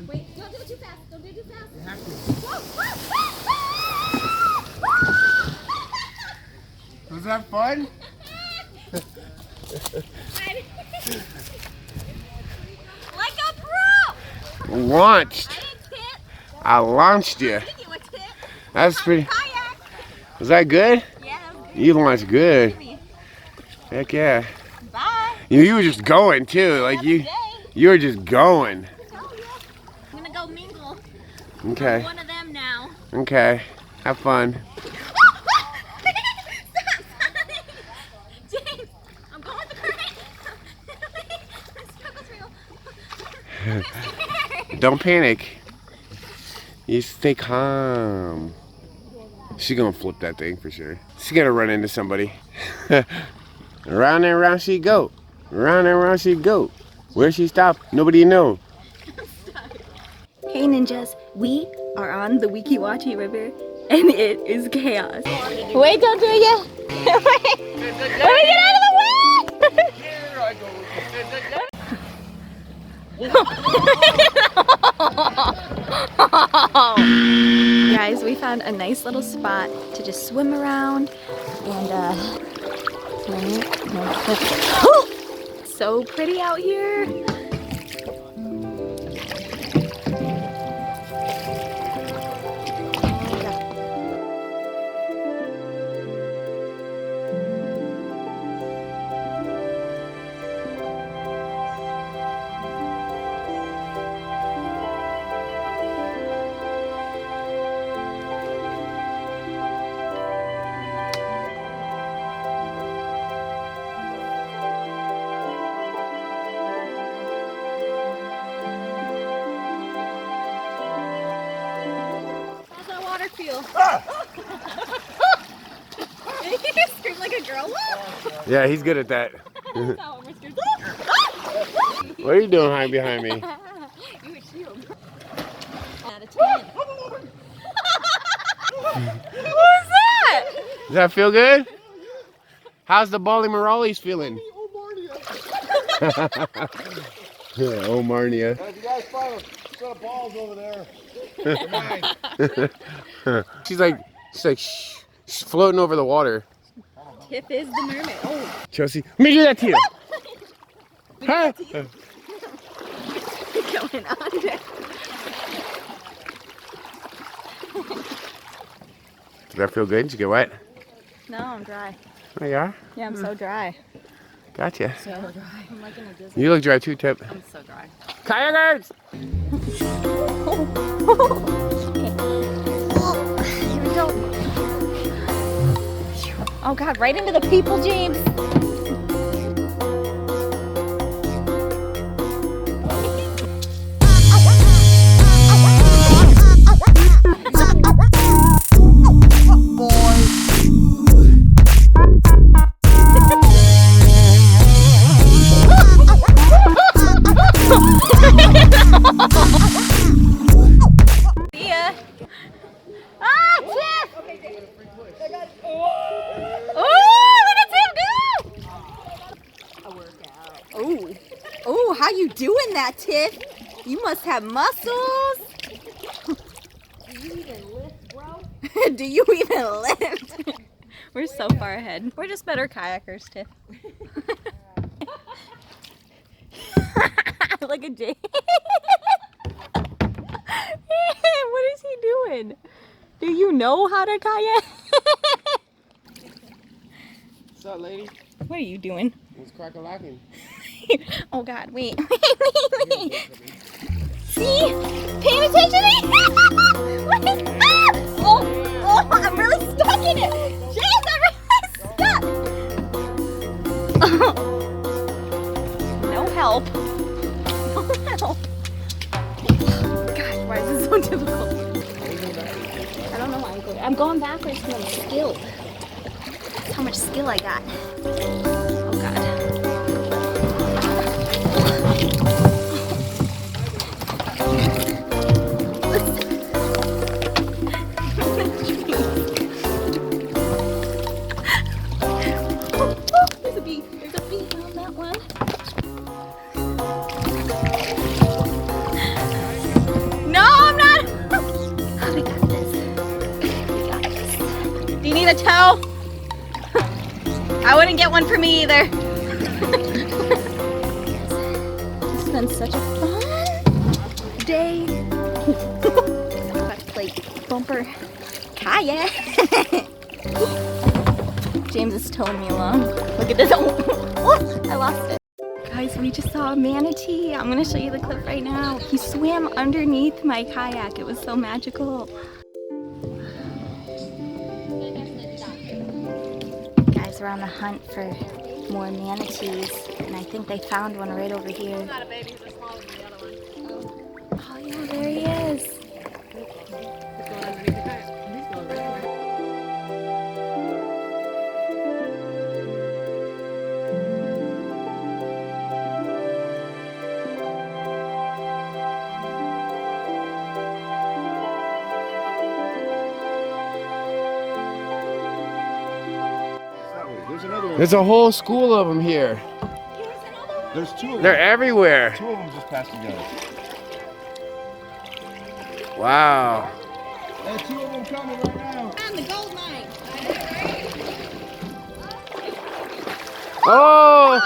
Wait, don't do it too fast. Don't do it too fast. You have to. Was that fun? Like a pro! Launched. I launched you. That's pretty. Was that good? Yeah, that was good. You launched good. Heck yeah. Bye. You were just going too. Like you were just going. I'm gonna go mingle. Okay. I'm one of them now. Okay. Have fun. James, I'm going with the current. Don't panic. You stay calm. She's gonna flip that thing for sure. She's gonna run into somebody. Round and round she go. Round and round she go. Where she stop, nobody know. Hey ninjas, we are on the Weekie Wachee River and it is chaos. Wait, don't do it yet. Wait. Let me get out of the way. Guys, we found a nice little spot to just swim around and so pretty out here. How's that water feel? Did you just scream like a girl? Yeah, he's good at that. That's how we're scared. What are you doing hiding behind me? You would shield. Out of 10. What was that? Does that feel good? How's the Bali Morales feeling? Oh, Marnia. If you guys find a set of balls over there, She's like, shh. She's floating over the water. Tiff is the mermaid. Oh. Chelsea, let me do that to you. Huh? Going under. Does that feel good? Did you get wet? No, I'm dry. Oh, you are? Yeah, I'm so dry. Gotcha. So dry. I'm like in a Disney. You look dry too, Tip. I'm so dry. Kayakers! Here we go. Oh God, right into the people, James. See ya. Ah, Tiff! Oh, look at Tiff go! Oh, oh, how you doing that, Tiff? You must have muscles. Do you even lift, bro? Do you even lift? We're so far ahead. We're just better kayakers, Tiff. Look at Jay. What is he doing? Do you know how to kayak? What's up, lady? What are you doing? What's crack-a-lacking? Oh God, wait. Wait. See? Paying attention to me? Wait. Ah! Oh, I'm really stuck in it. James, I'm really stuck. No help. No help. Gosh, why is this so difficult? I don't know why I'm going backwards because I'm skilled. That's how much skill I got. Oh God. There's a bee. There's a bee on that one. a tow? I wouldn't get one for me either. It's been such a fun day. About to play bumper kayak. James is towing me along. Look at this. Oh, I lost it. Guys, we just saw a manatee. I'm gonna show you the clip right now. He swam underneath my kayak. It was so magical. Guys, we're on the hunt for more manatees, and I think they found one right over here. Not a baby, he's smaller than the other one. Oh yeah, there he is. There's a whole school of them here. There's 2 of them. They're everywhere. 2 of them just passed together. Wow. There's 2 of them coming right now. And the gold mine. Oh!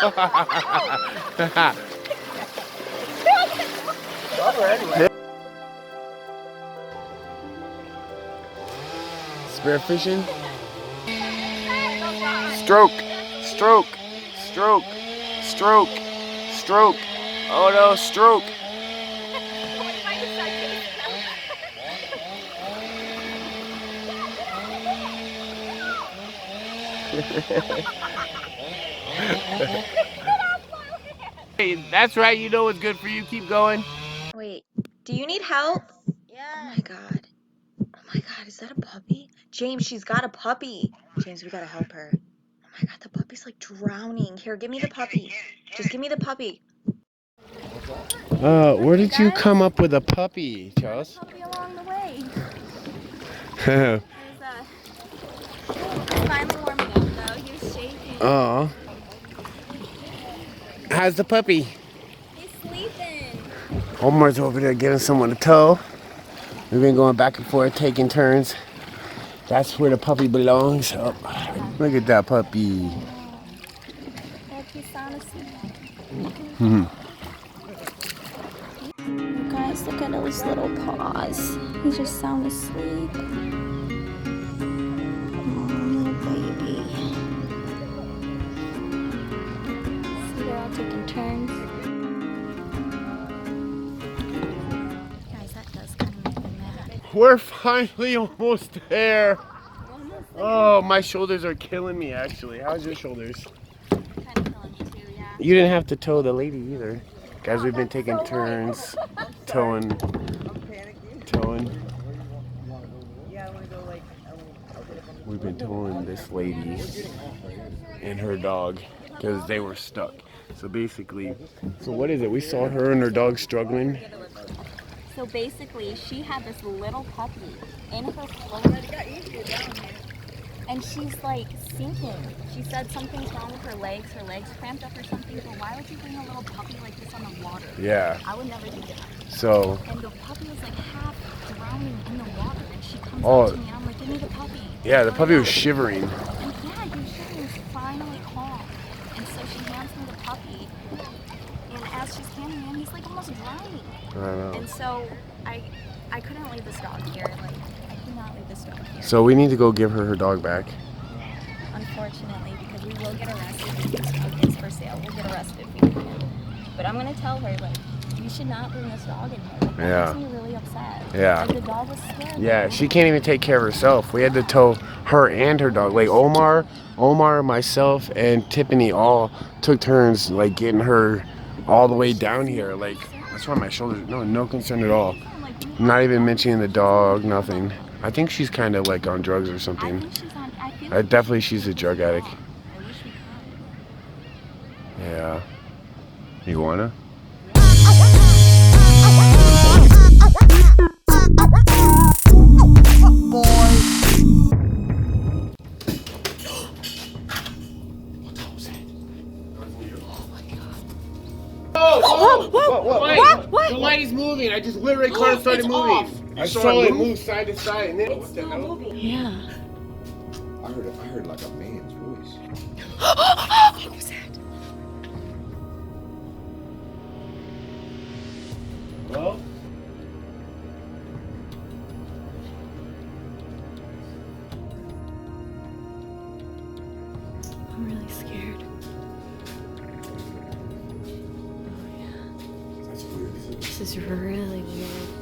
Spear fishing. Stroke, stroke, stroke, stroke, stroke. Oh no, stroke. Hey, that's right, you know what's good for you. Keep going. Wait, do you need help? Yeah. Oh my god. Oh my god, is that a puppy? James, she's got a puppy. James, we gotta help her. Oh my god, the puppy's like drowning. Here, give me the puppy. Just give me the puppy. Where did you come up with a puppy, Charles? Puppy along the way. There's finally warming up though. He was shaking. Oh. How's the puppy? He's sleeping. Omar's over there getting someone to tow. We've been going back and forth, taking turns. That's where the puppy belongs. Oh, look at that puppy. Guys, look at his little paws. He's just sound asleep. Oh, baby. See, they're all taking turns. Guys, that does kind of make me mad. We're finally almost there. Oh, my shoulders are killing me actually. How's your shoulders? Kind of feeling me too, yeah. You didn't have to tow the lady either. Guys, we've been taking turns towing. We've been towing this lady and her dog because they were stuck. So basically, so what is it? We saw her and her dog struggling. So basically, she had this little puppy in her throat, and she's like sinking. She said something's wrong with her legs cramped up or something, but why would you bring a little puppy like this on the water? Yeah. I would never do that. So. And the puppy was like half drowning in the water, and she comes up to me, and I'm like, give me the puppy. Yeah, the puppy was shivering. And yeah, he was shivering, he was finally calm. And so she hands me the puppy, and as she's handing him, he's like almost drowning. I know. And so I couldn't leave this dog here. Like, I could not leave this dog here. So we need to go give her dog back. Unfortunately, because we will get arrested if this dog is for sale. We'll get arrested if we do. But I'm gonna tell her, like, you should not bring this dog in here. Like, that makes me really upset. Yeah. Like, the dog was scared. Yeah, she can't even take care of herself. We had to tow her and her dog. Like Omar, myself, and Tiffany all took turns like getting her all the way down here. Like, that's why my shoulders, no concern at all. Not even mentioning the dog, nothing. I think she's kind of like on drugs or something. I think she's on, I feel Definitely she's a drug addict. I wish we could. Yeah. You wanna? What? The light is moving. I just literally caught it started moving. I saw it move side to side and then what the hell? Yeah. I heard heard like a man's voice. What was that? Well, I'm really scared. Oh yeah. that's weird. This is really weird.